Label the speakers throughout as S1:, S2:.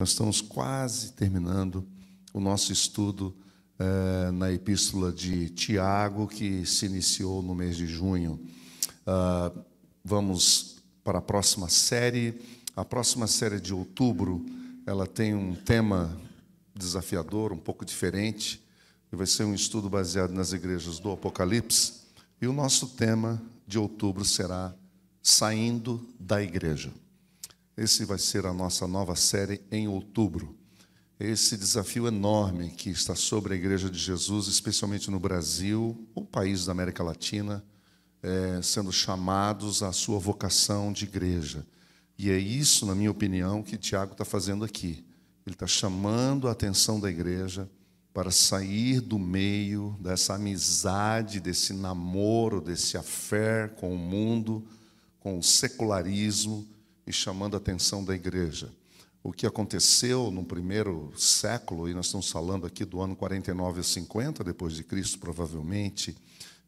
S1: Nós estamos quase terminando o nosso estudo na Epístola de Tiago, que se iniciou no mês de junho. Vamos para a próxima série. A próxima série de outubro, ela tem um tema desafiador, um pouco diferente, e vai ser um estudo baseado nas igrejas do Apocalipse. E o nosso tema de outubro será Saindo da Igreja. Esse vai ser a nossa nova série em outubro. Esse desafio enorme que está sobre a Igreja de Jesus, especialmente no Brasil, o país da América Latina, sendo chamados à sua vocação de igreja. E é isso, na minha opinião, que Tiago está fazendo aqui. Ele está chamando a atenção da igreja para sair do meio dessa amizade, desse namoro, desse affair com o mundo, com o secularismo, e chamando a atenção da igreja. O que aconteceu no primeiro século, e nós estamos falando aqui do ano 49 a 50, depois de Cristo, provavelmente,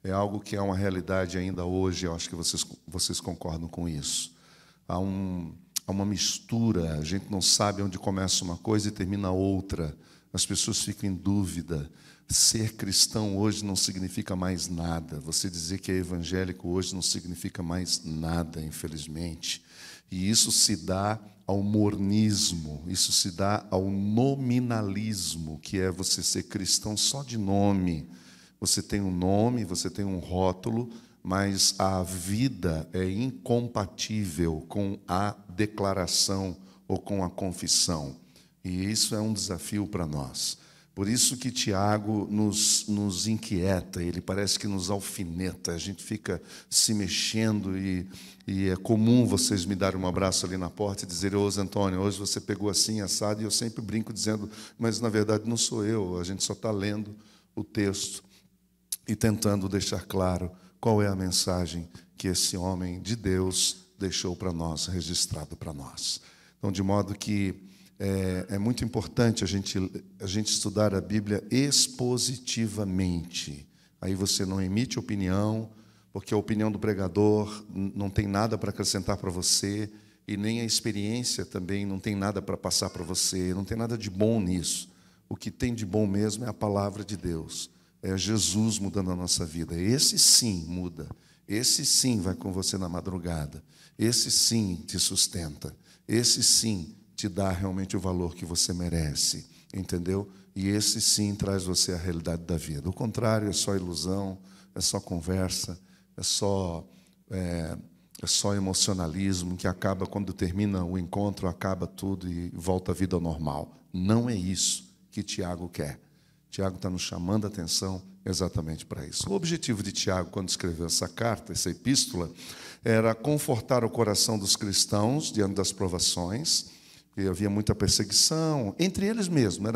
S1: é algo que é uma realidade ainda hoje. Eu acho que vocês concordam com isso. Há uma mistura, a gente não sabe onde começa uma coisa e termina outra. As pessoas ficam em dúvida. Ser cristão hoje não significa mais nada. Você dizer que é evangélico hoje não significa mais nada, infelizmente. E isso se dá ao mornismo, isso se dá ao nominalismo, que é você ser cristão só de nome. Você tem um nome, você tem um rótulo, mas a vida é incompatível com a declaração ou com a confissão. E isso é um desafio para nós. Por isso que Tiago nos inquieta, ele parece que nos alfineta, a gente fica se mexendo e é comum vocês me darem um abraço ali na porta e dizerem: ô Zé Antônio, hoje você pegou assim, assado, e eu sempre brinco dizendo: mas na verdade não sou eu, a gente só está lendo o texto e tentando deixar claro qual é a mensagem que esse homem de Deus deixou para nós, registrado para nós. Então, de modo que é muito importante a gente estudar a Bíblia expositivamente. Aí você não emite opinião, porque a opinião do pregador não tem nada para acrescentar para você, e nem a experiência também não tem nada para passar para você, não tem nada de bom nisso. O que tem de bom mesmo é a palavra de Deus, é Jesus mudando a nossa vida. Esse sim muda, esse sim vai com você na madrugada, esse sim te sustenta, esse sim te dá realmente o valor que você merece, entendeu? E esse sim traz você à realidade da vida. O contrário é só ilusão, é só conversa, é só emocionalismo, que acaba, quando termina o encontro, acaba tudo e volta a vida ao normal. Não é isso que Tiago quer. Tiago está nos chamando a atenção exatamente para isso. O objetivo de Tiago, quando escreveu essa carta, essa epístola, era confortar o coração dos cristãos diante das provações. E havia muita perseguição, entre eles mesmos,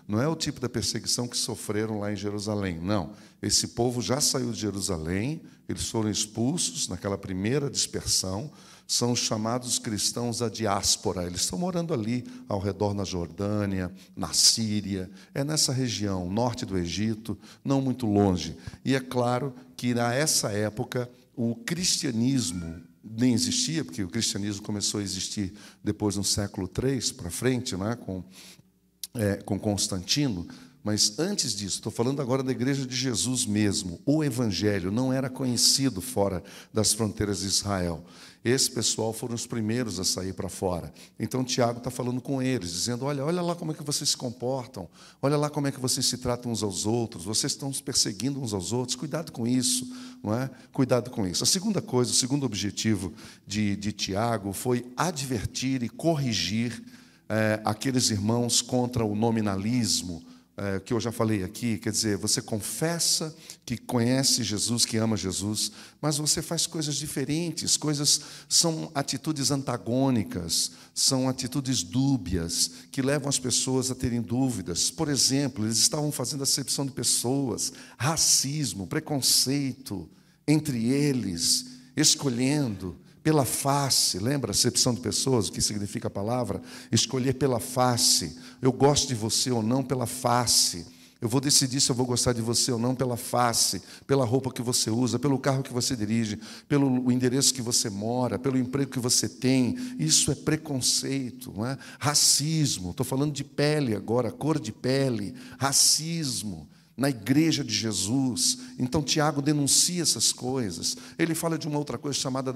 S1: não é o tipo da perseguição que sofreram lá em Jerusalém, não. Esse povo já saiu de Jerusalém, eles foram expulsos naquela primeira dispersão, são chamados cristãos a diáspora, eles estão morando ali ao redor na Jordânia, na Síria, é nessa região, norte do Egito, não muito longe. E é claro que, a essa época, o cristianismo nem existia, porque o cristianismo começou a existir depois no século III para frente, né, com Constantino. Mas antes disso, estou falando agora da igreja de Jesus mesmo. O evangelho não era conhecido fora das fronteiras de Israel. Esse pessoal foram os primeiros a sair para fora. Então Tiago está falando com eles, dizendo: olha lá como é que vocês se comportam, olha lá como é que vocês se tratam uns aos outros, vocês estão se perseguindo uns aos outros, cuidado com isso, não é? Cuidado com isso. A segunda coisa, o segundo objetivo de Tiago foi advertir e corrigir aqueles irmãos contra o nominalismo, que eu já falei aqui. Quer dizer, você confessa que conhece Jesus, que ama Jesus, mas você faz coisas diferentes, são atitudes antagônicas, são atitudes dúbias, que levam as pessoas a terem dúvidas. Por exemplo, eles estavam fazendo acepção de pessoas, racismo, preconceito entre eles, escolhendo pela face. Lembra a acepção de pessoas, o que significa a palavra? Escolher pela face. Eu gosto de você ou não pela face. Eu vou decidir se eu vou gostar de você ou não pela face, pela roupa que você usa, pelo carro que você dirige, pelo endereço que você mora, pelo emprego que você tem. Isso é preconceito, não é? Racismo. Estou falando de pele agora, cor de pele, racismo na igreja de Jesus. Então Tiago denuncia essas coisas. Ele fala de uma outra coisa chamada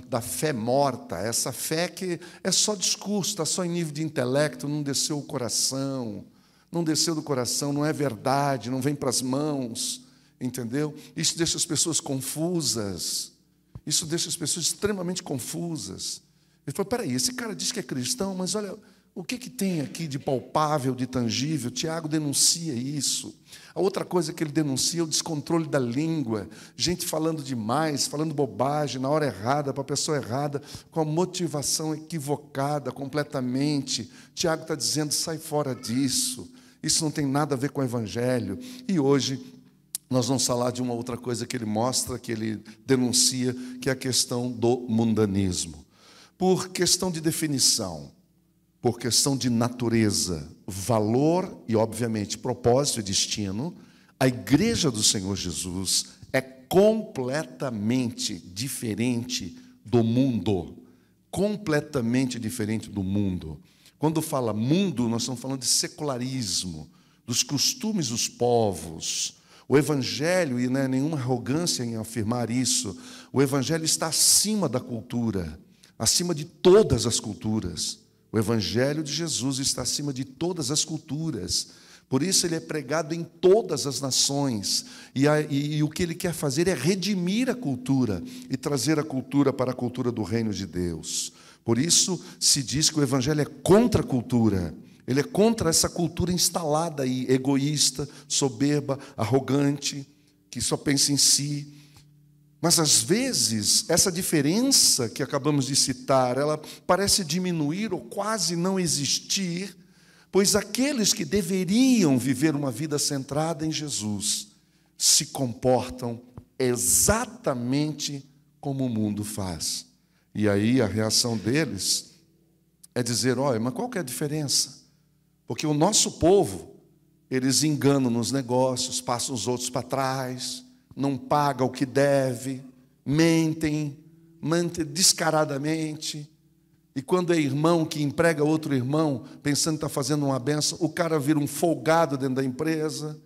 S1: da fé morta, essa fé que é só discurso, está só em nível de intelecto, não desceu o coração, não desceu do coração, não é verdade, não vem para as mãos, entendeu? Isso deixa as pessoas confusas, isso deixa as pessoas extremamente confusas. Ele falou, peraí, esse cara diz que é cristão, mas olha, o que tem aqui de palpável, de tangível? Tiago denuncia isso. A outra coisa que ele denuncia é o descontrole da língua, gente falando demais, falando bobagem, na hora errada, para a pessoa errada, com a motivação equivocada completamente. Tiago está dizendo, sai fora disso, isso não tem nada a ver com o Evangelho. E hoje nós vamos falar de uma outra coisa que ele mostra, que ele denuncia, que é a questão do mundanismo. Por questão de definição, por questão de natureza, valor e, obviamente, propósito e destino, a igreja do Senhor Jesus é completamente diferente do mundo. Completamente diferente do mundo. Quando fala mundo, nós estamos falando de secularismo, dos costumes dos povos. O Evangelho, e não é nenhuma arrogância em afirmar isso, o Evangelho está acima da cultura, acima de todas as culturas. O Evangelho de Jesus está acima de todas as culturas. Por isso ele é pregado em todas as nações. E o que ele quer fazer é redimir a cultura e trazer a cultura para a cultura do reino de Deus. Por isso se diz que o Evangelho é contra a cultura. Ele é contra essa cultura instalada aí, egoísta, soberba, arrogante, que só pensa em si. Mas, às vezes, essa diferença que acabamos de citar, ela parece diminuir ou quase não existir, pois aqueles que deveriam viver uma vida centrada em Jesus se comportam exatamente como o mundo faz. E aí a reação deles é dizer, olha, mas qual que é a diferença? Porque o nosso povo, eles enganam nos negócios, passam os outros para trás, não paga o que deve, mentem descaradamente, e quando é irmão que emprega outro irmão, pensando que está fazendo uma benção, o cara vira um folgado dentro da empresa.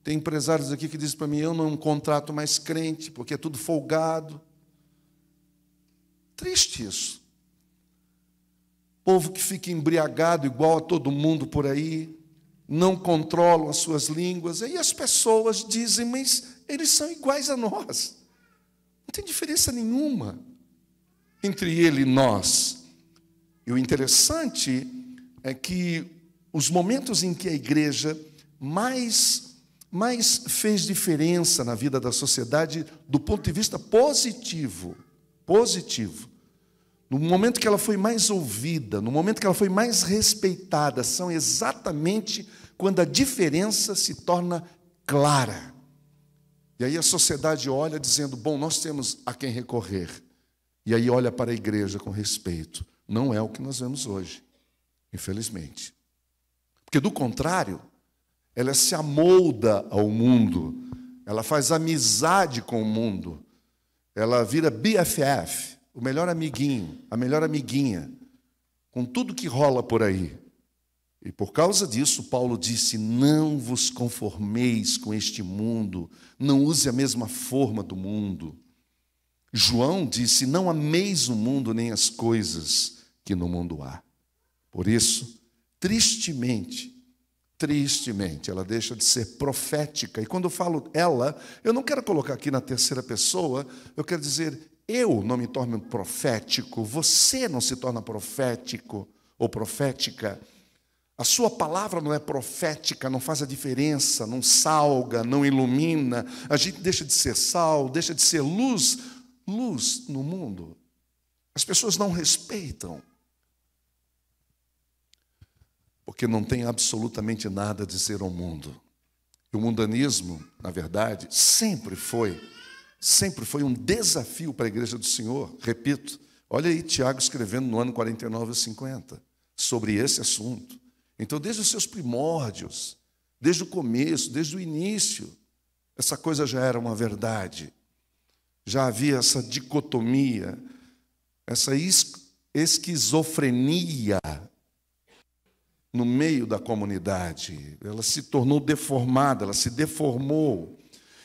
S1: Tem empresários aqui que dizem para mim, eu não contrato mais crente, porque é tudo folgado. Triste isso. Povo que fica embriagado igual a todo mundo por aí, não controlam as suas línguas, e as pessoas dizem, mas eles são iguais a nós. Não tem diferença nenhuma entre ele e nós. E o interessante é que os momentos em que a igreja mais fez diferença na vida da sociedade, do ponto de vista positivo, no momento que ela foi mais ouvida, no momento que ela foi mais respeitada, são exatamente quando a diferença se torna clara. E aí a sociedade olha dizendo, bom, nós temos a quem recorrer. E aí olha para a igreja com respeito. Não é o que nós vemos hoje, infelizmente. Porque, do contrário, ela se amolda ao mundo, ela faz amizade com o mundo, ela vira BFF, o melhor amiguinho, a melhor amiguinha, com tudo que rola por aí. E por causa disso, Paulo disse, não vos conformeis com este mundo, não use a mesma forma do mundo. João disse, não ameis o mundo nem as coisas que no mundo há. Por isso, tristemente, ela deixa de ser profética. E quando eu falo ela, eu não quero colocar aqui na terceira pessoa, eu quero dizer, eu não me torno profético, você não se torna profético ou profética. A sua palavra não é profética, não faz a diferença, não salga, não ilumina. A gente deixa de ser sal, deixa de ser luz no mundo. As pessoas não respeitam, porque não tem absolutamente nada a dizer ao mundo. E o mundanismo, na verdade, sempre foi um desafio para a igreja do Senhor. Repito, olha aí Tiago escrevendo no ano 49 ou 50 sobre esse assunto. Então, desde os seus primórdios, Desde o começo, desde o início, essa coisa já era uma verdade. Já havia essa dicotomia, essa esquizofrenia no meio da comunidade. Ela se tornou deformada, ela se deformou.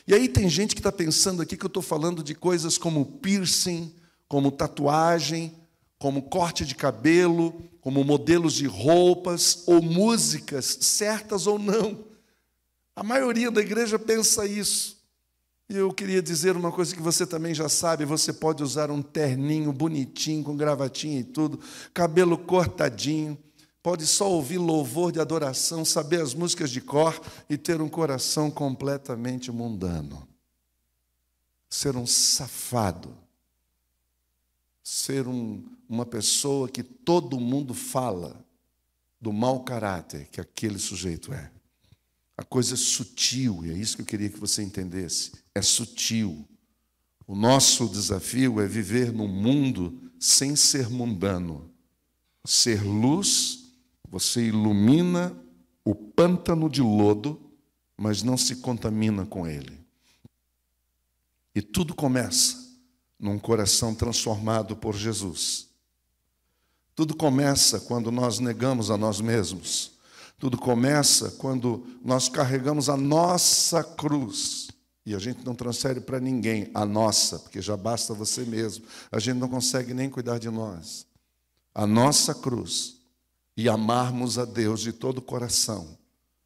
S1: E aí tem gente que está pensando aqui que eu estou falando de coisas como piercing, como tatuagem, como corte de cabelo, como modelos de roupas ou músicas, certas ou não. A maioria da igreja pensa isso. E eu queria dizer uma coisa que você também já sabe: você pode usar um terninho bonitinho, com gravatinha e tudo, cabelo cortadinho, pode só ouvir louvor de adoração, saber as músicas de cor e ter um coração completamente mundano. Ser um safado. Ser uma pessoa que todo mundo fala do mau caráter que aquele sujeito é. A coisa é sutil, e é isso que eu queria que você entendesse. É sutil. O nosso desafio é viver num mundo sem ser mundano. Ser luz, você ilumina o pântano de lodo, mas não se contamina com ele. E tudo começa num coração transformado por Jesus. Tudo começa quando nós negamos a nós mesmos. Tudo começa quando nós carregamos a nossa cruz. E a gente não transfere para ninguém a nossa, porque já basta você mesmo. A gente não consegue nem cuidar de nós. A nossa cruz. E amarmos a Deus de todo o coração.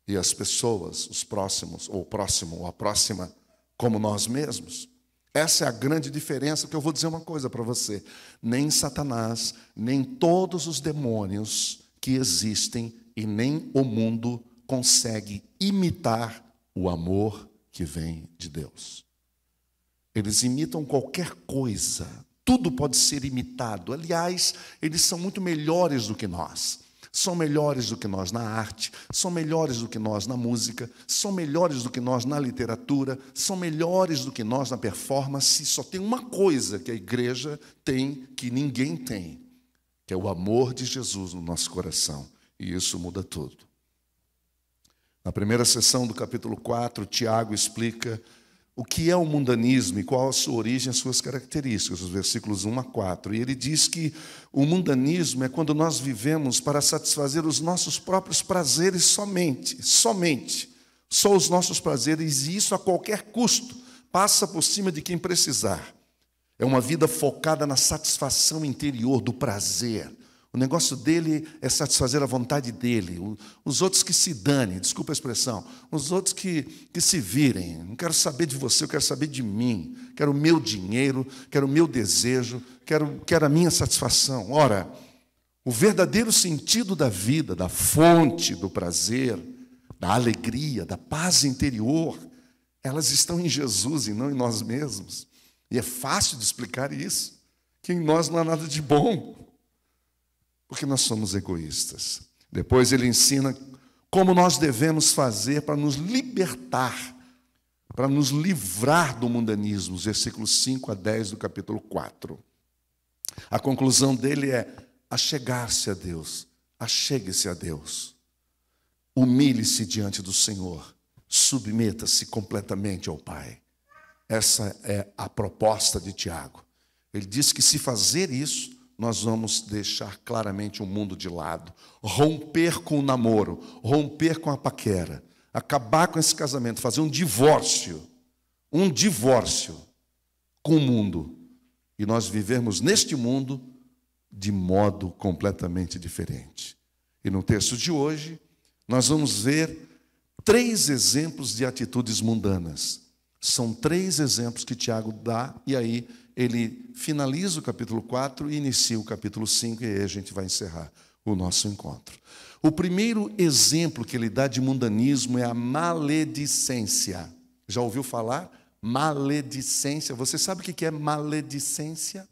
S1: E as pessoas, os próximos, ou o próximo, ou a próxima, como nós mesmos. Essa é a grande diferença, que eu vou dizer uma coisa para você. Nem Satanás, nem todos os demônios que existem e nem o mundo consegue imitar o amor que vem de Deus. Eles imitam qualquer coisa. Tudo pode ser imitado. Aliás, eles são muito melhores do que nós. São melhores do que nós na arte, são melhores do que nós na música, são melhores do que nós na literatura, são melhores do que nós na performance. Só tem uma coisa que a igreja tem que ninguém tem, que é o amor de Jesus no nosso coração. E isso muda tudo. Na primeira sessão do capítulo 4, Tiago explica o que é o mundanismo e qual a sua origem e as suas características, os versículos 1 a 4. E ele diz que o mundanismo é quando nós vivemos para satisfazer os nossos próprios prazeres somente, só os nossos prazeres, e isso a qualquer custo, passa por cima de quem precisar. É uma vida focada na satisfação interior, do prazer. O negócio dele é satisfazer a vontade dele. Os outros que se danem, desculpa a expressão, os outros que se virem. Não quero saber de você, eu quero saber de mim. Quero o meu dinheiro, quero o meu desejo, quero a minha satisfação. Ora, o verdadeiro sentido da vida, da fonte do prazer, da alegria, da paz interior, elas estão em Jesus e não em nós mesmos. E é fácil de explicar isso, que em nós não há nada de bom. Porque nós somos egoístas. Depois ele ensina como nós devemos fazer para nos libertar, para nos livrar do mundanismo, os versículos 5 a 10 do capítulo 4. A conclusão dele é achegar-se a Deus, achegue-se a Deus. Humilhe-se diante do Senhor, submeta-se completamente ao Pai. Essa é a proposta de Tiago. Ele diz que se fazer isso, nós vamos deixar claramente o mundo de lado, romper com o namoro, romper com a paquera, acabar com esse casamento, fazer um divórcio com o mundo, e nós vivermos neste mundo de modo completamente diferente. E no texto de hoje, nós vamos ver 3 exemplos de atitudes mundanas. São 3 exemplos que Tiago dá, e aí ele finaliza o capítulo 4 e inicia o capítulo 5, e aí a gente vai encerrar o nosso encontro. O primeiro exemplo que ele dá de mundanismo é a maledicência. Já ouviu falar? Maledicência. Você sabe o que é maledicência?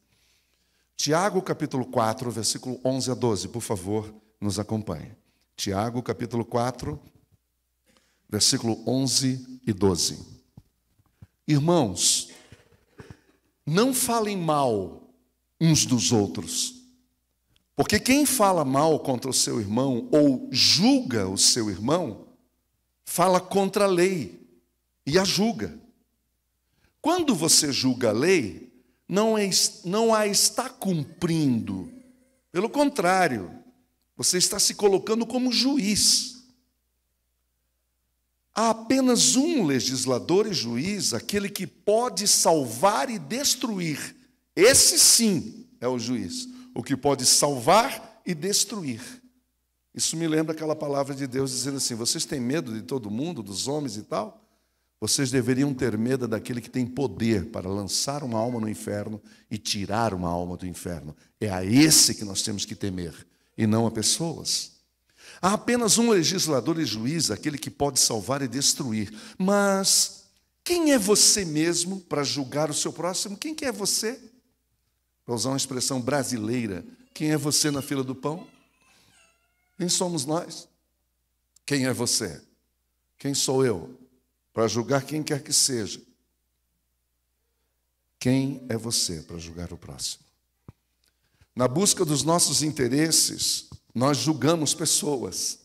S1: Tiago, capítulo 4, versículo 11 a 12, por favor, nos acompanhe. Tiago, capítulo 4, versículo 11 e 12. Irmãos, não falem mal uns dos outros, porque quem fala mal contra o seu irmão ou julga o seu irmão, fala contra a lei e a julga. Quando você julga a lei, não a está cumprindo. Pelo contrário, você está se colocando como juiz. Há apenas um legislador e juiz, aquele que pode salvar e destruir. Esse sim é o juiz, o que pode salvar e destruir. Isso me lembra aquela palavra de Deus dizendo assim: vocês têm medo de todo mundo, dos homens e tal? Vocês deveriam ter medo daquele que tem poder para lançar uma alma no inferno e tirar uma alma do inferno. É a esse que nós temos que temer, e não a pessoas. Há apenas um legislador e juiz, aquele que pode salvar e destruir. Mas quem é você mesmo para julgar o seu próximo? Quem que é você? Para usar uma expressão brasileira, quem é você na fila do pão? Quem somos nós? Quem é você? Quem sou eu? Para julgar quem quer que seja. Quem é você para julgar o próximo? Na busca dos nossos interesses, nós julgamos pessoas.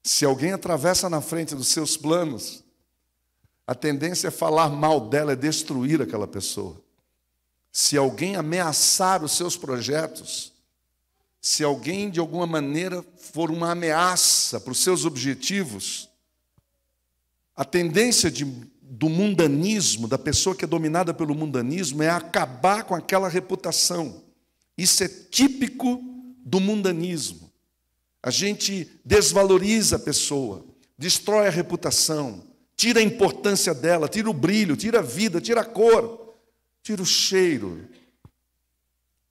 S1: Se alguém atravessa na frente dos seus planos, a tendência é falar mal dela, é destruir aquela pessoa. Se alguém ameaçar os seus projetos, se alguém de alguma maneira for uma ameaça para os seus objetivos, a tendência do mundanismo, da pessoa que é dominada pelo mundanismo, é acabar com aquela reputação. Isso é típico do mundanismo. A gente desvaloriza a pessoa, destrói a reputação, tira a importância dela, tira o brilho, tira a vida, tira a cor, tira o cheiro,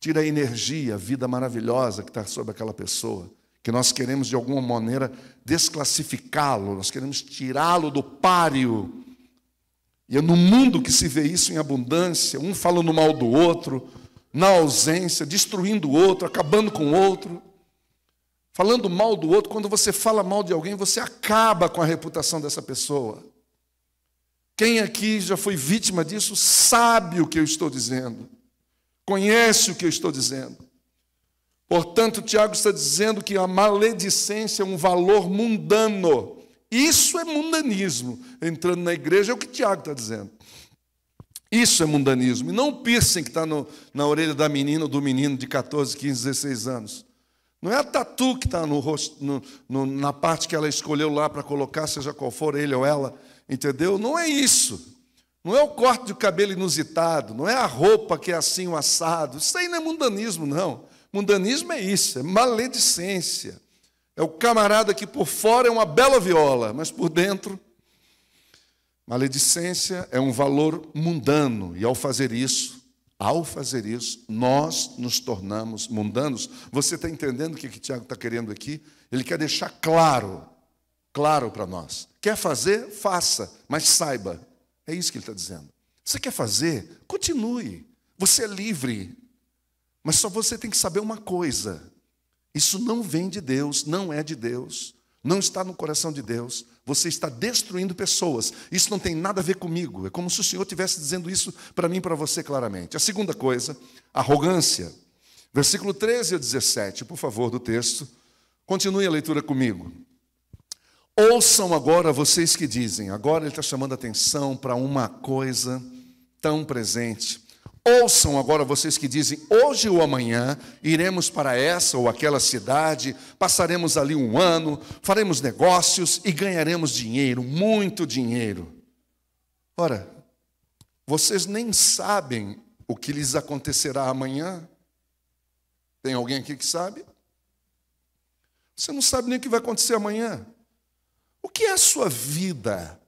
S1: tira a energia, a vida maravilhosa que está sobre aquela pessoa, que nós queremos de alguma maneira desclassificá-lo, nós queremos tirá-lo do páreo. E é no mundo que se vê isso em abundância, um falando mal do outro, na ausência, destruindo o outro, acabando com o outro. Falando mal do outro, quando você fala mal de alguém, você acaba com a reputação dessa pessoa. Quem aqui já foi vítima disso sabe o que eu estou dizendo, conhece o que eu estou dizendo. Portanto, Tiago está dizendo que a maledicência é um valor mundano. Isso é mundanismo. Entrando na igreja é o que Tiago está dizendo. Isso é mundanismo. E não o piercing que está na orelha da menina ou do menino de 14, 15, 16 anos. Não é a tatu que está no rosto, na parte que ela escolheu lá para colocar, seja qual for, ele ou ela, entendeu? Não é isso. Não é o corte de cabelo inusitado, não é a roupa que é assim, o assado. Isso aí não é mundanismo, não. Mundanismo é isso, é maledicência. É o camarada que por fora é uma bela viola, mas por dentro, maledicência é um valor mundano. E ao fazer isso, nós nos tornamos mundanos. Você está entendendo o que Tiago está querendo aqui? Ele quer deixar claro para nós. Quer fazer? Faça, mas saiba. É isso que ele está dizendo. Você quer fazer? Continue. Você é livre. Mas só você tem que saber uma coisa. Isso não vem de Deus, não é de Deus. Não está no coração de Deus. Você está destruindo pessoas. Isso não tem nada a ver comigo. É como se o Senhor estivesse dizendo isso para mim e para você claramente. A segunda coisa, arrogância. Versículo 13 a 17, por favor, do texto. Continue a leitura comigo. Ouçam agora vocês que dizem. Agora ele está chamando a atenção para uma coisa tão presente. Ouçam agora vocês que dizem, hoje ou amanhã iremos para essa ou aquela cidade, passaremos ali um ano, faremos negócios e ganharemos dinheiro, muito dinheiro. Ora, vocês nem sabem o que lhes acontecerá amanhã? Tem alguém aqui que sabe? Você não sabe nem o que vai acontecer amanhã. O que é a sua vida?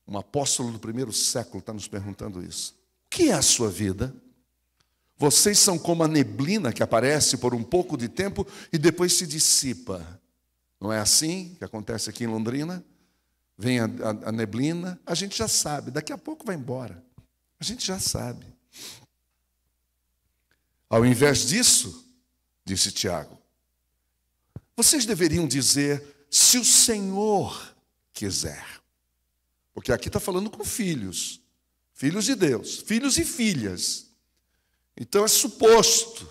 S1: Um apóstolo do primeiro século está nos perguntando isso. O que é a sua vida? Vocês são como a neblina que aparece por um pouco de tempo e depois se dissipa. Não é assim que acontece aqui em Londrina? Vem a neblina, a gente já sabe, daqui a pouco vai embora. A gente já sabe. Ao invés disso, disse Tiago, vocês deveriam dizer, se o Senhor quiser. Porque aqui está falando com filhos. Filhos de Deus, filhos e filhas. Então é suposto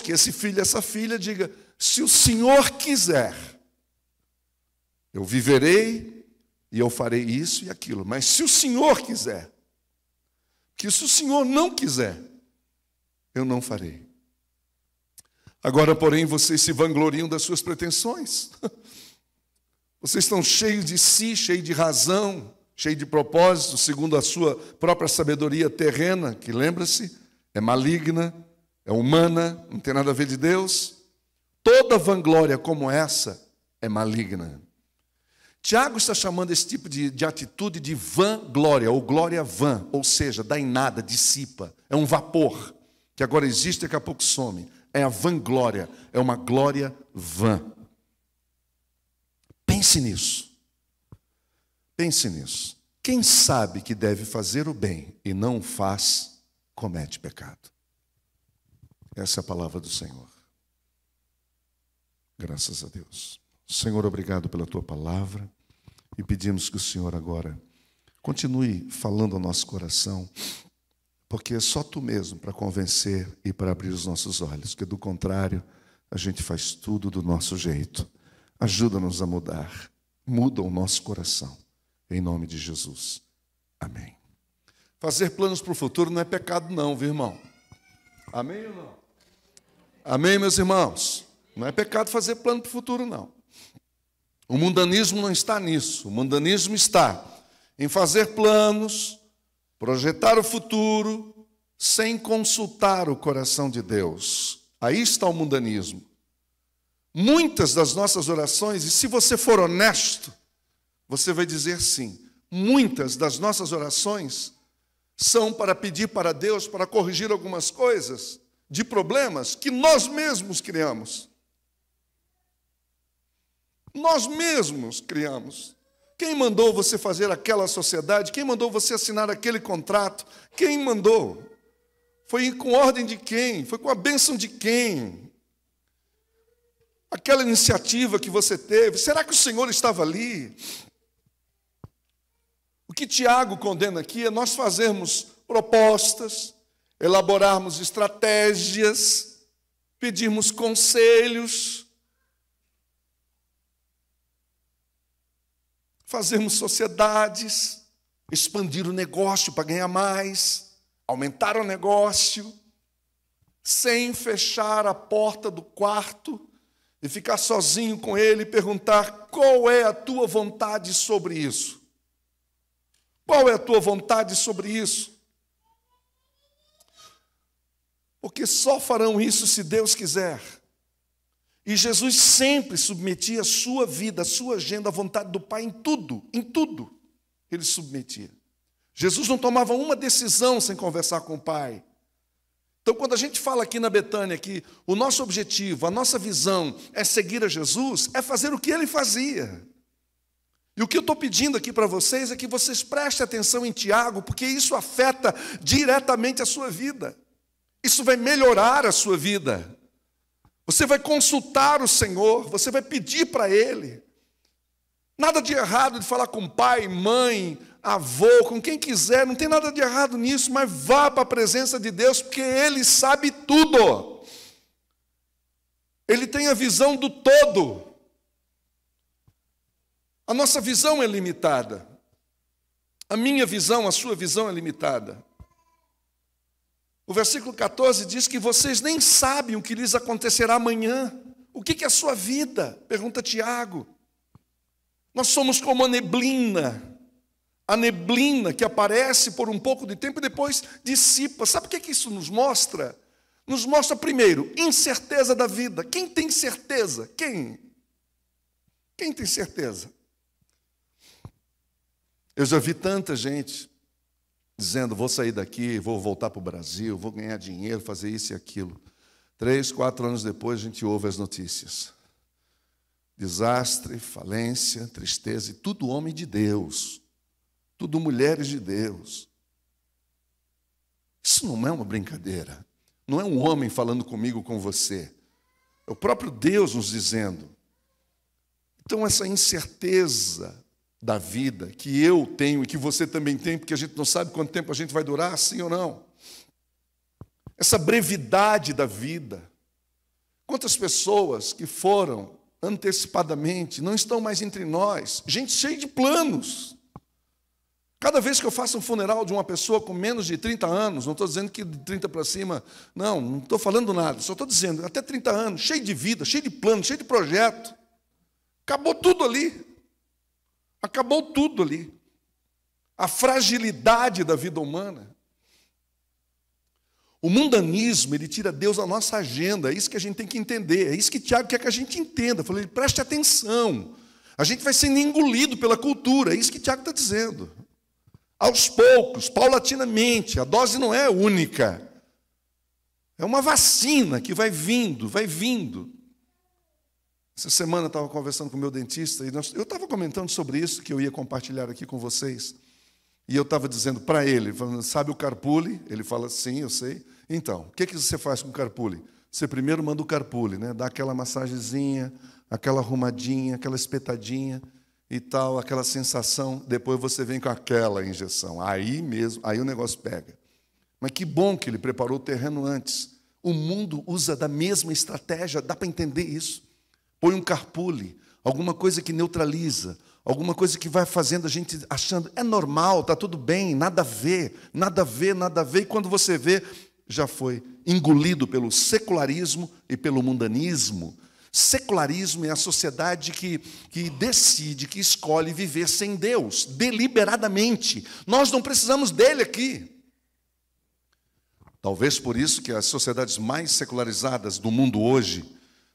S1: que esse filho e essa filha diga, se o Senhor quiser. Eu viverei e eu farei isso e aquilo. Mas se o Senhor quiser, que se o Senhor não quiser, eu não farei. Agora, porém, vocês se vangloriam das suas pretensões. Vocês estão cheios de si, cheios de razão, cheios de propósito, segundo a sua própria sabedoria terrena, que, lembra-se, é maligna, é humana, não tem nada a ver de Deus. Toda vanglória como essa é maligna. Tiago está chamando esse tipo de atitude de vanglória, ou glória vã, ou seja, dá em nada, dissipa. É um vapor, que agora existe e daqui a pouco some. É a vanglória, é uma glória vã. Pense nisso. Pense nisso. Quem sabe que deve fazer o bem e não o faz, comete pecado. Essa é a palavra do Senhor. Graças a Deus. Senhor, obrigado pela tua palavra e pedimos que o Senhor agora continue falando ao nosso coração, porque é só tu mesmo para convencer e para abrir os nossos olhos, porque do contrário, a gente faz tudo do nosso jeito. Ajuda-nos a mudar, muda o nosso coração, em nome de Jesus. Amém. Fazer planos para o futuro não é pecado não, viu, irmão? Amém ou não? Amém, meus irmãos? Não é pecado fazer plano para o futuro, não. O mundanismo não está nisso. O mundanismo está em fazer planos, projetar o futuro, sem consultar o coração de Deus. Aí está o mundanismo. Muitas das nossas orações, e se você for honesto, você vai dizer sim. Muitas das nossas orações são para pedir para Deus, para corrigir algumas coisas de problemas que nós mesmos criamos. Nós mesmos criamos. Quem mandou você fazer aquela sociedade? Quem mandou você assinar aquele contrato? Quem mandou? Foi com ordem de quem? Foi com a bênção de quem? Aquela iniciativa que você teve, será que o Senhor estava ali? O que Tiago condena aqui é nós fazermos propostas, elaborarmos estratégias, pedirmos conselhos, fazermos sociedades, expandir o negócio para ganhar mais, aumentar o negócio, sem fechar a porta do quarto e ficar sozinho com ele e perguntar: qual é a tua vontade sobre isso? Qual é a tua vontade sobre isso? Porque só farão isso se Deus quiser. E Jesus sempre submetia a sua vida, a sua agenda, à vontade do Pai em tudo ele submetia. Jesus não tomava uma decisão sem conversar com o Pai. Então, quando a gente fala aqui na Betânia que o nosso objetivo, a nossa visão é seguir a Jesus, é fazer o que ele fazia. E o que eu estou pedindo aqui para vocês é que vocês prestem atenção em Tiago, porque isso afeta diretamente a sua vida. Isso vai melhorar a sua vida. Você vai consultar o Senhor, você vai pedir para Ele. Nada de errado de falar com pai, mãe, avô, com quem quiser, não tem nada de errado nisso, mas vá para a presença de Deus, porque Ele sabe tudo. Ele tem a visão do todo. A nossa visão é limitada. A minha visão, a sua visão é limitada. O versículo 14 diz que vocês nem sabem o que lhes acontecerá amanhã. O que é a sua vida? Pergunta Tiago. Nós somos como a neblina que aparece por um pouco de tempo e depois dissipa. Sabe o que isso nos mostra? Nos mostra, primeiro, incerteza da vida. Quem tem certeza? Quem? Quem tem certeza? Eu já vi tanta gente dizendo: vou sair daqui, vou voltar para o Brasil, vou ganhar dinheiro, fazer isso e aquilo. 3, 4 anos depois, a gente ouve as notícias. Desastre, falência, tristeza, e tudo homem de Deus, tudo mulheres de Deus. Isso não é uma brincadeira, não é um homem falando comigo, com você. É o próprio Deus nos dizendo. Então, essa incerteza da vida que eu tenho e que você também tem, porque a gente não sabe quanto tempo a gente vai durar, sim ou não. Essa brevidade da vida. Quantas pessoas que foram antecipadamente, não estão mais entre nós. Gente cheia de planos. Cada vez que eu faço um funeral de uma pessoa com menos de 30 anos, não estou dizendo que de 30 para cima, não estou falando nada, só estou dizendo, até 30 anos, cheio de vida, cheio de plano, cheio de projeto. Acabou tudo ali. Acabou tudo ali. A fragilidade da vida humana. O mundanismo, ele tira Deus da nossa agenda, é isso que a gente tem que entender, é isso que Tiago quer que a gente entenda. Falei, preste atenção, a gente vai sendo engolido pela cultura, é isso que Tiago está dizendo. Aos poucos, paulatinamente, a dose não é única, é uma vacina que vai vindo, vai vindo. Essa semana eu estava conversando com o meu dentista, e eu estava comentando sobre isso, que eu ia compartilhar aqui com vocês. E eu estava dizendo para ele, falando, sabe o carpule? Ele fala, sim, eu sei. Então, o que você faz com o carpule? Você primeiro manda o carpule, né? Dá aquela massagenzinha, aquela arrumadinha, aquela espetadinha e tal, aquela sensação. Depois você vem com aquela injeção. Aí mesmo, aí o negócio pega. Mas que bom que ele preparou o terreno antes. O mundo usa da mesma estratégia, dá para entender isso. Põe um carpule, alguma coisa que neutraliza, alguma coisa que vai fazendo a gente achando, é normal, está tudo bem, nada a ver, nada a ver, nada a ver. E quando você vê, já foi engolido pelo secularismo e pelo mundanismo. Secularismo é a sociedade que decide, que escolhe viver sem Deus, deliberadamente. Nós não precisamos dele aqui. Talvez por isso que as sociedades mais secularizadas do mundo hoje,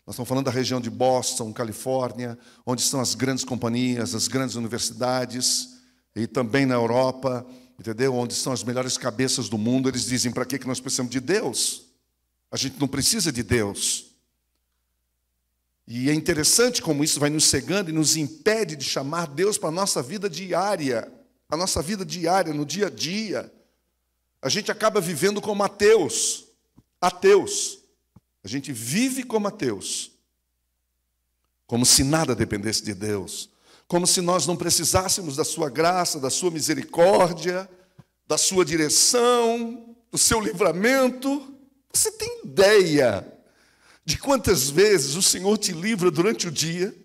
S1: nós estamos falando da região de Boston, Califórnia, onde estão as grandes companhias, as grandes universidades, e também na Europa, entendeu? Onde estão as melhores cabeças do mundo. Eles dizem, para que nós precisamos de Deus? A gente não precisa de Deus. E é interessante como isso vai nos cegando e nos impede de chamar Deus para a nossa vida diária. A nossa vida diária, no dia a dia. A gente acaba vivendo como ateus. Ateus. A gente vive como ateus, como se nada dependesse de Deus, como se nós não precisássemos da sua graça, da sua misericórdia, da sua direção, do seu livramento. Você tem ideia de quantas vezes o Senhor te livra durante o dia?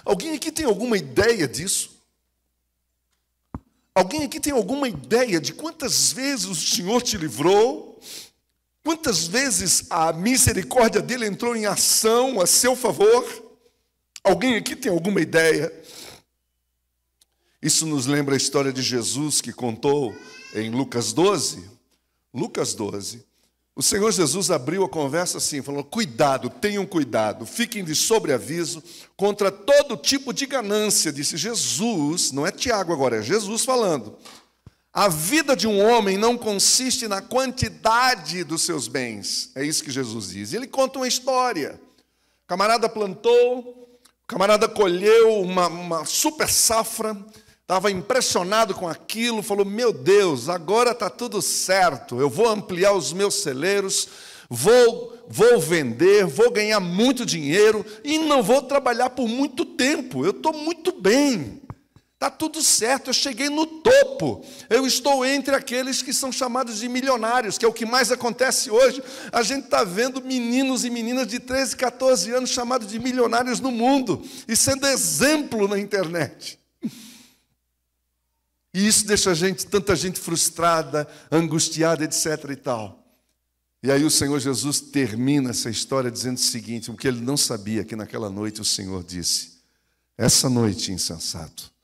S1: Alguém aqui tem alguma ideia disso? Alguém aqui tem alguma ideia de quantas vezes o Senhor te livrou? Quantas vezes a misericórdia dele entrou em ação a seu favor? Alguém aqui tem alguma ideia? Isso nos lembra a história de Jesus que contou em Lucas 12. Lucas 12. O Senhor Jesus abriu a conversa assim, falou, cuidado, tenham cuidado, fiquem de sobreaviso contra todo tipo de ganância, disse Jesus, não é Tiago agora, é Jesus falando. A vida de um homem não consiste na quantidade dos seus bens. É isso que Jesus diz. Ele conta uma história. O camarada plantou, o camarada colheu uma super safra, estava impressionado com aquilo, falou, meu Deus, agora está tudo certo, eu vou ampliar os meus celeiros, vou vender, vou ganhar muito dinheiro e não vou trabalhar por muito tempo, eu estou muito bem. Está tudo certo, eu cheguei no topo. Eu estou entre aqueles que são chamados de milionários, que é o que mais acontece hoje. A gente está vendo meninos e meninas de 13, 14 anos chamados de milionários no mundo e sendo exemplo na internet. E isso deixa tanta gente frustrada, angustiada, etc. e tal. E aí o Senhor Jesus termina essa história dizendo o seguinte, o que ele não sabia, que naquela noite o Senhor disse, essa noite, insensato,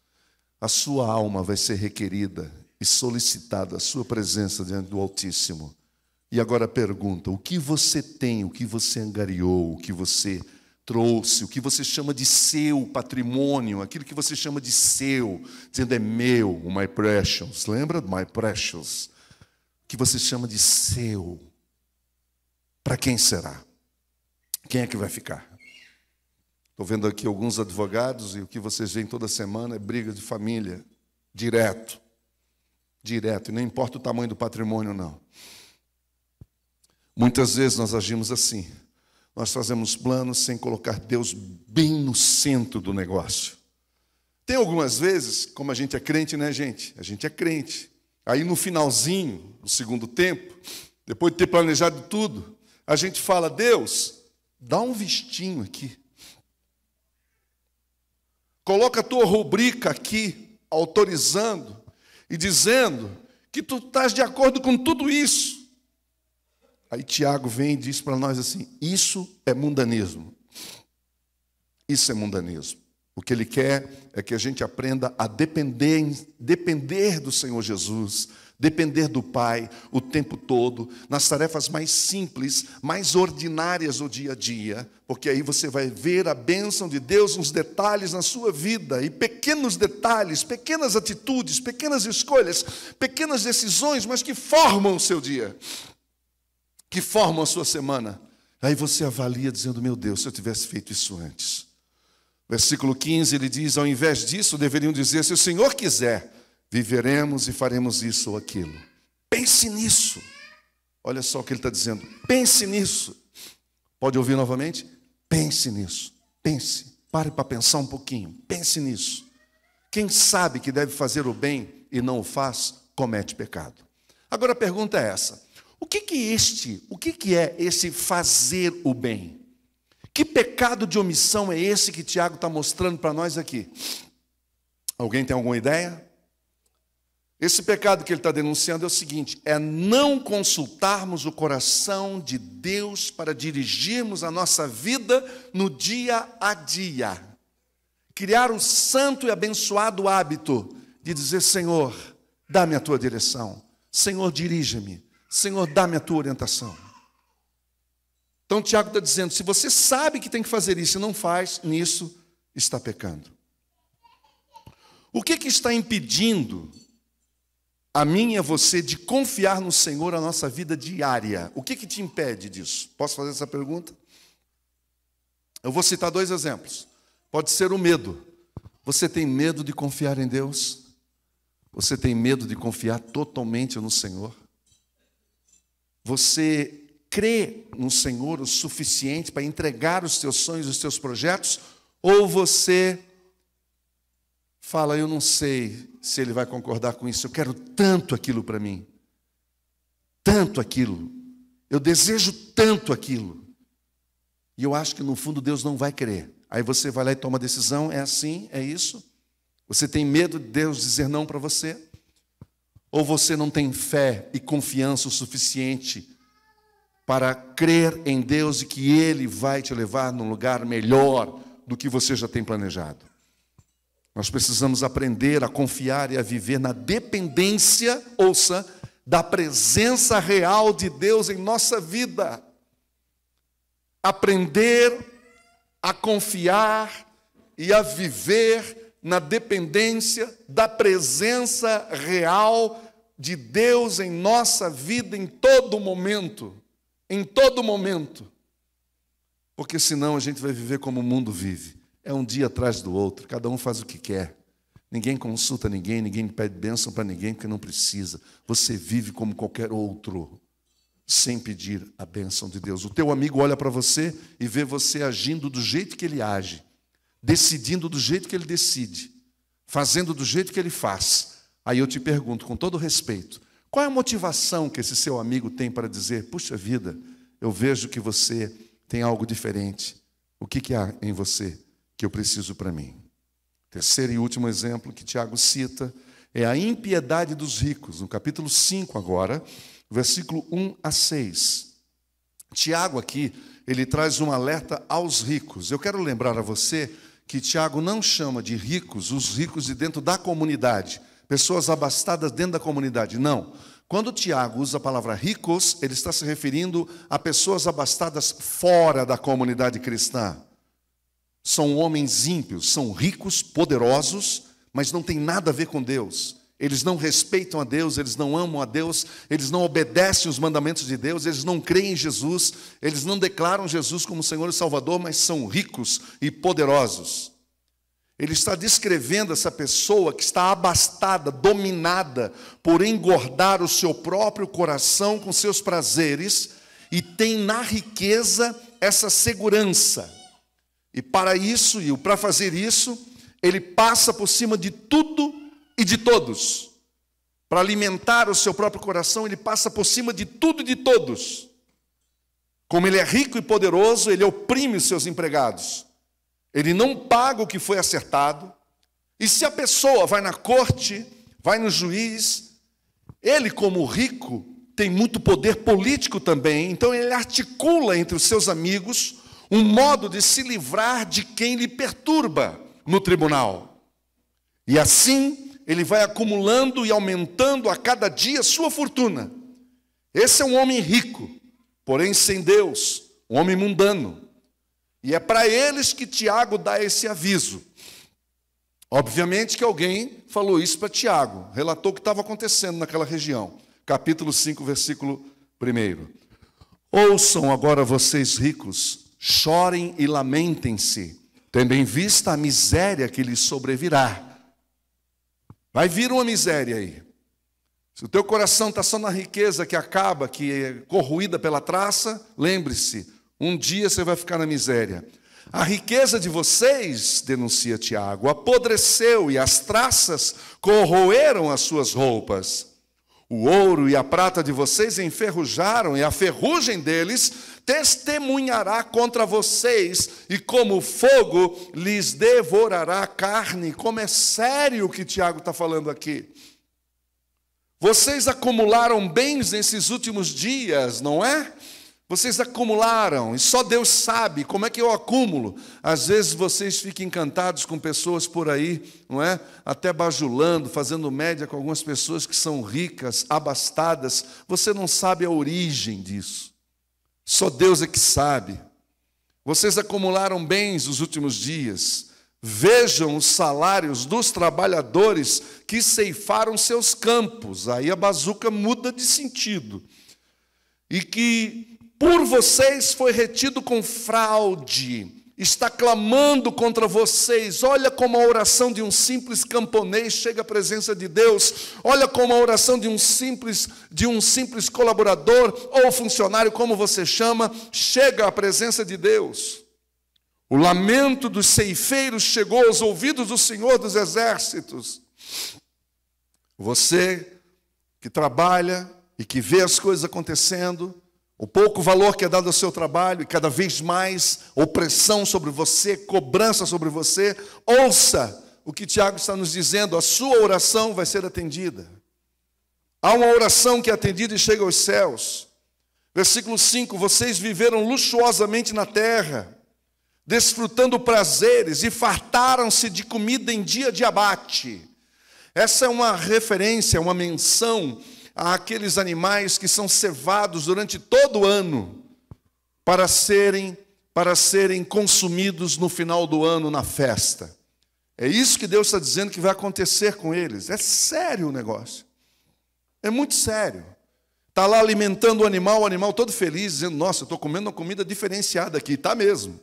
S1: a sua alma vai ser requerida e solicitada a sua presença diante do Altíssimo. E agora pergunta, o que você tem, o que você angariou, o que você trouxe, o que você chama de seu patrimônio, aquilo que você chama de seu, dizendo é meu, o my precious, lembra do my precious? O que você chama de seu, para quem será? Quem é que vai ficar? Estou vendo aqui alguns advogados e o que vocês veem toda semana é briga de família, direto, e não importa o tamanho do patrimônio, não. Muitas vezes nós agimos assim, nós fazemos planos sem colocar Deus bem no centro do negócio. Tem algumas vezes, como a gente é crente, né, gente? A gente é crente. Aí no finalzinho, do segundo tempo, depois de ter planejado tudo, a gente fala, Deus, dá um vistinho aqui. coloca a tua rubrica aqui, autorizando e dizendo que tu estás de acordo com tudo isso. Aí Tiago vem e diz para nós assim: isso é mundanismo. Isso é mundanismo. O que ele quer é que a gente aprenda a depender do Senhor Jesus, depender do Pai o tempo todo, nas tarefas mais simples, mais ordinárias do dia a dia, porque aí você vai ver a bênção de Deus nos detalhes na sua vida, e pequenos detalhes, pequenas atitudes, pequenas escolhas, pequenas decisões, mas que formam o seu dia, que formam a sua semana. Aí você avalia dizendo: meu Deus, se eu tivesse feito isso antes. Versículo 15, ele diz: ao invés disso, deveriam dizer: se o Senhor quiser, viveremos e faremos isso ou aquilo. Pense nisso. Olha só o que ele está dizendo. Pense nisso. Pode ouvir novamente? Pense nisso. Pense. Pare para pensar um pouquinho. Pense nisso. Quem sabe que deve fazer o bem e não o faz, comete pecado. Agora a pergunta é essa: o que é esse fazer o bem? Que pecado de omissão é esse que Tiago está mostrando para nós aqui? Alguém tem alguma ideia? Esse pecado que ele está denunciando é o seguinte: é não consultarmos o coração de Deus para dirigirmos a nossa vida no dia a dia. Criar o santo e abençoado hábito de dizer: Senhor, dá-me a tua direção. Senhor, dirija-me. Senhor, dá-me a tua orientação. Então Tiago está dizendo: se você sabe que tem que fazer isso e não faz, nisso está pecando. O que está impedindo a mim e a você de confiar no Senhor a nossa vida diária? O que te impede disso? Posso fazer essa pergunta? Eu vou citar 2 exemplos. Pode ser o medo. Você tem medo de confiar em Deus? Você tem medo de confiar totalmente no Senhor? Você crê no Senhor o suficiente para entregar os teus sonhos, os teus projetos? Ou você fala: eu não sei se ele vai concordar com isso, eu quero tanto aquilo para mim, tanto aquilo, eu desejo tanto aquilo, e eu acho que no fundo Deus não vai querer. Aí você vai lá e toma a decisão: é assim, é isso? Você tem medo de Deus dizer não para você? Ou você não tem fé e confiança o suficiente para crer em Deus e que Ele vai te levar num lugar melhor do que você já tem planejado? Nós precisamos aprender a confiar e a viver na dependência, ouça, da presença real de Deus em nossa vida. Aprender a confiar e a viver na dependência da presença real de Deus em nossa vida em todo momento. Em todo momento. Porque senão a gente vai viver como o mundo vive. É um dia atrás do outro, cada um faz o que quer. Ninguém consulta ninguém, ninguém pede bênção para ninguém porque não precisa. Você vive como qualquer outro, sem pedir a bênção de Deus. O teu amigo olha para você e vê você agindo do jeito que ele age, decidindo do jeito que ele decide, fazendo do jeito que ele faz. Aí eu te pergunto, com todo respeito: qual é a motivação que esse seu amigo tem para dizer: puxa vida, eu vejo que você tem algo diferente. O que há em você que eu preciso para mim? Terceiro e último exemplo que Tiago cita é a impiedade dos ricos. No capítulo 5 agora, versículo 1 a 6. Tiago aqui, ele traz um alerta aos ricos. Eu quero lembrar a você que Tiago não chama de ricos os ricos de dentro da comunidade, pessoas abastadas dentro da comunidade. Não. Quando Tiago usa a palavra ricos, ele está se referindo a pessoas abastadas fora da comunidade cristã. São homens ímpios, são ricos, poderosos, mas não tem nada a ver com Deus. Eles não respeitam a Deus, eles não amam a Deus, eles não obedecem os mandamentos de Deus, eles não creem em Jesus, eles não declaram Jesus como Senhor e Salvador, mas são ricos e poderosos. Ele está descrevendo essa pessoa que está abastada, dominada por engordar o seu próprio coração com seus prazeres e tem na riqueza essa segurança. E para isso, e para fazer isso, ele passa por cima de tudo e de todos. Para alimentar o seu próprio coração, ele passa por cima de tudo e de todos. Como ele é rico e poderoso, ele oprime os seus empregados. Ele não paga o que foi acertado, E se a pessoa vai na corte, vai no juiz, ele, como rico, tem muito poder político também, então ele articula entre os seus amigos um modo de se livrar de quem lhe perturba no tribunal. E assim, ele vai acumulando e aumentando a cada dia sua fortuna. Esse é um homem rico, porém sem Deus, um homem mundano. E é para eles que Tiago dá esse aviso. Obviamente que alguém falou isso para Tiago, relatou o que estava acontecendo naquela região. Capítulo 5, versículo 1. Ouçam agora vocês ricos, chorem e lamentem-se, tendo em vista a miséria que lhes sobrevirá. Vai vir uma miséria aí. Se o teu coração está só na riqueza que acaba, que é corroída pela traça, lembre-se, um dia você vai ficar na miséria. A riqueza de vocês, denuncia Tiago, apodreceu e as traças corroeram as suas roupas. O ouro e a prata de vocês enferrujaram, e a ferrugem deles testemunhará contra vocês, e como fogo lhes devorará a carne. Como é sério o que Tiago está falando aqui. Vocês acumularam bens nesses últimos dias, não é? Vocês acumularam, e só Deus sabe como é que eu acúmulo. Às vezes vocês ficam encantados com pessoas por aí, não é? Até bajulando, fazendo média com algumas pessoas que são ricas, abastadas. Você não sabe a origem disso. Só Deus é que sabe. Vocês acumularam bens nos últimos dias. Vejam os salários dos trabalhadores que ceifaram seus campos. Aí a bazuca muda de sentido. E que por vocês foi retido com fraude, está clamando contra vocês. Olha como a oração de um simples camponês chega à presença de Deus. Olha como a oração de um simples colaborador ou funcionário, como você chama, chega à presença de Deus. O lamento dos ceifeiros chegou aos ouvidos do Senhor dos Exércitos. Você que trabalha e que vê as coisas acontecendo, o pouco valor que é dado ao seu trabalho e cada vez mais opressão sobre você, cobrança sobre você, ouça o que Tiago está nos dizendo, a sua oração vai ser atendida. Há uma oração que é atendida e chega aos céus. Versículo 5, vocês viveram luxuosamente na terra, desfrutando prazeres e fartaram-se de comida em dia de abate. Essa é uma referência, uma menção àqueles animais que são cevados durante todo o ano para serem consumidos no final do ano na festa. É isso que Deus está dizendo que vai acontecer com eles. É sério o negócio. É muito sério. Está lá alimentando o animal todo feliz, dizendo, nossa, eu estou comendo uma comida diferenciada aqui. Está mesmo.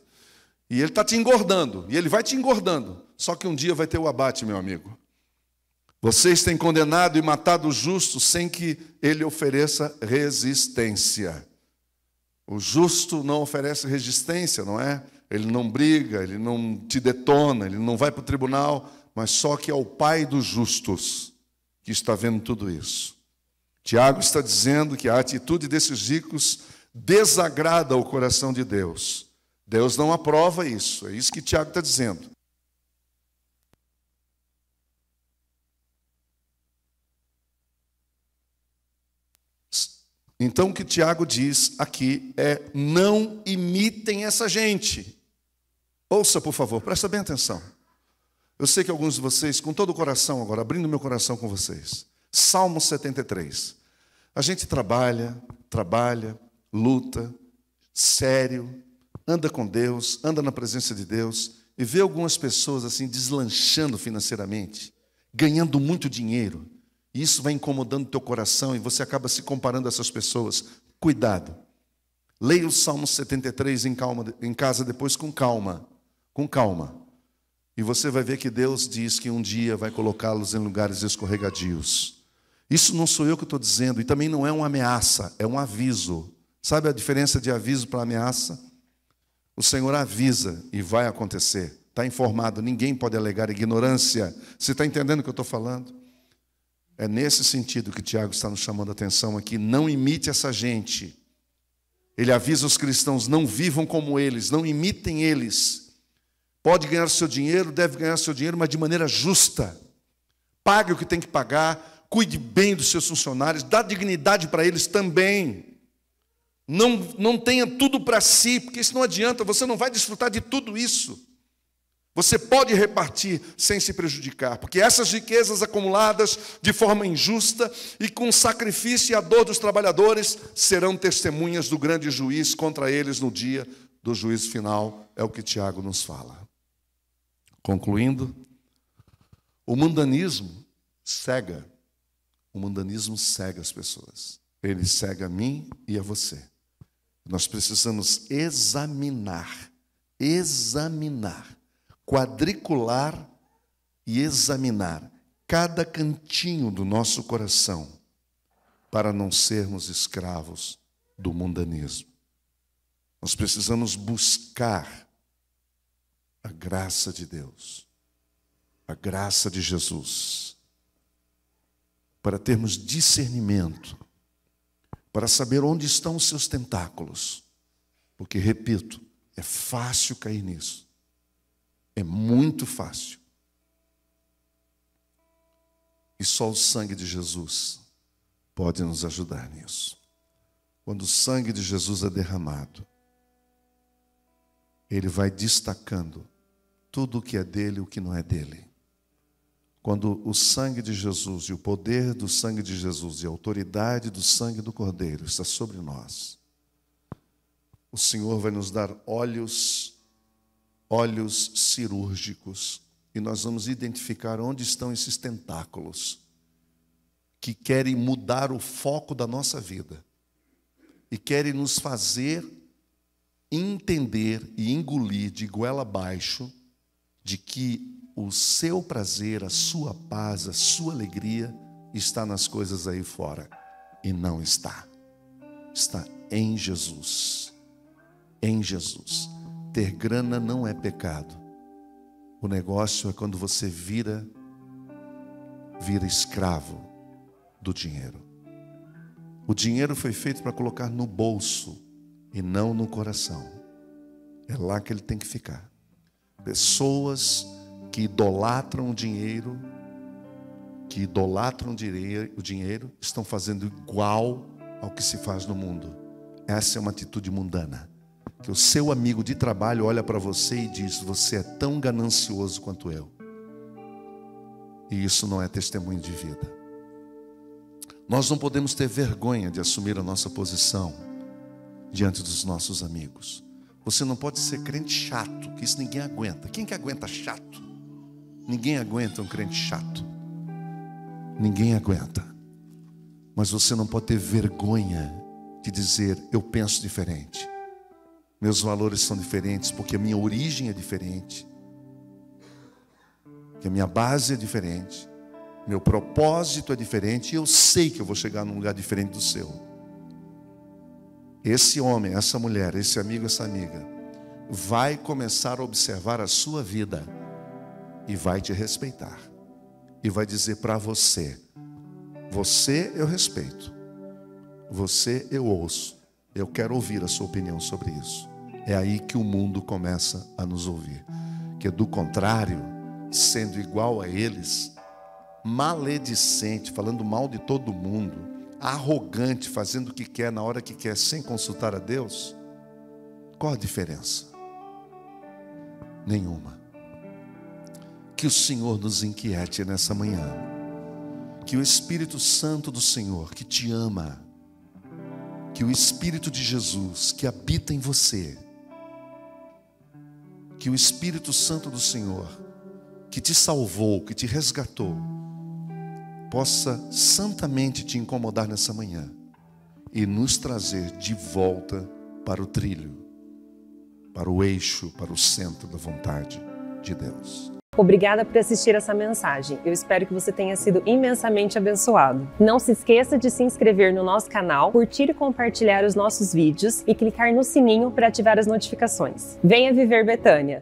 S1: E ele está te engordando. E ele vai te engordando. Só que um dia vai ter o abate, meu amigo. Vocês têm condenado e matado o justo sem que ele ofereça resistência. O justo não oferece resistência, não é? Ele não briga, ele não te detona, ele não vai para o tribunal, mas só que é o Pai dos justos que está vendo tudo isso. Tiago está dizendo que a atitude desses ricos desagrada o coração de Deus. Deus não aprova isso, é isso que Tiago está dizendo. Então o que Tiago diz aqui é, não imitem essa gente. Ouça, por favor, presta bem atenção. Eu sei que alguns de vocês, com todo o coração agora, abrindo meu coração com vocês. Salmo 73. A gente trabalha, luta, sério, anda com Deus, anda na presença de Deus, e vê algumas pessoas assim deslanchando financeiramente, ganhando muito dinheiro. E isso vai incomodando o teu coração e você acaba se comparando a essas pessoas. Cuidado. Leia o Salmo 73 em casa depois com calma. Com calma. E você vai ver que Deus diz que um dia vai colocá-los em lugares escorregadios. Isso não sou eu que estou dizendo, e também não é uma ameaça, é um aviso. Sabe a diferença de aviso para ameaça? O Senhor avisa e vai acontecer. Está informado, ninguém pode alegar ignorância. Você está entendendo o que eu estou falando? É nesse sentido que Tiago está nos chamando a atenção aqui. Não imite essa gente. Ele avisa os cristãos, não vivam como eles, não imitem eles. Pode ganhar seu dinheiro, deve ganhar seu dinheiro, mas de maneira justa. Pague o que tem que pagar, cuide bem dos seus funcionários, dá dignidade para eles também. Não tenha tudo para si, porque isso não adianta, você não vai desfrutar de tudo isso. Você pode repartir sem se prejudicar, porque essas riquezas acumuladas de forma injusta e com o sacrifício e a dor dos trabalhadores serão testemunhas do grande juiz contra eles no dia do juízo final, é o que Tiago nos fala. Concluindo, o mundanismo cega as pessoas. Ele cega a mim e a você. Nós precisamos examinar, quadricular e examinar cada cantinho do nosso coração para não sermos escravos do mundanismo. Nós precisamos buscar a graça de Deus, a graça de Jesus, para termos discernimento, para saber onde estão os seus tentáculos. Porque, repito, é fácil cair nisso. É muito fácil. E só o sangue de Jesus pode nos ajudar nisso. Quando o sangue de Jesus é derramado, ele vai destacando tudo o que é dele e o que não é dele. Quando o sangue de Jesus e o poder do sangue de Jesus e a autoridade do sangue do Cordeiro está sobre nós, o Senhor vai nos dar olhos cirúrgicos e nós vamos identificar onde estão esses tentáculos que querem mudar o foco da nossa vida e querem nos fazer entender e engolir de goela abaixo de que o seu prazer, a sua paz, a sua alegria está nas coisas aí fora. E não está. Está em Jesus. Em Jesus. Ter grana não é pecado. O negócio é quando você vira escravo do dinheiro. O dinheiro foi feito para colocar no bolso e não no coração. É lá que ele tem que ficar. Pessoas que idolatram o dinheiro, estão fazendo igual ao que se faz no mundo. Essa é uma atitude mundana. Que o seu amigo de trabalho olha para você e diz: você é tão ganancioso quanto eu. E isso não é testemunho de vida. Nós não podemos ter vergonha de assumir a nossa posição diante dos nossos amigos. Você não pode ser crente chato, que isso ninguém aguenta. Quem que aguenta chato? Ninguém aguenta um crente chato. Ninguém aguenta. Mas você não pode ter vergonha de dizer: eu penso diferente. Meus valores são diferentes porque a minha origem é diferente. Que a minha base é diferente. Meu propósito é diferente e eu sei que eu vou chegar num lugar diferente do seu. Esse homem, essa mulher, esse amigo, essa amiga vai começar a observar a sua vida e vai te respeitar. E vai dizer para você: você eu respeito, você eu ouço, eu quero ouvir a sua opinião sobre isso. É aí que o mundo começa a nos ouvir. Que do contrário, sendo igual a eles, maledicente, falando mal de todo mundo, arrogante, fazendo o que quer na hora que quer, sem consultar a Deus, qual a diferença? Nenhuma. Que o Senhor nos inquiete nessa manhã. Que o Espírito Santo do Senhor, que te ama, que o Espírito de Jesus, que habita em você, que o Espírito Santo do Senhor, que te salvou, que te resgatou, possa santamente te incomodar nessa manhã e nos trazer de volta para o trilho, para o eixo, para o centro da vontade de Deus.
S2: Obrigada por assistir essa mensagem. Eu espero que você tenha sido imensamente abençoado. Não se esqueça de se inscrever no nosso canal, curtir e compartilhar os nossos vídeos e clicar no sininho para ativar as notificações. Venha viver Betânia!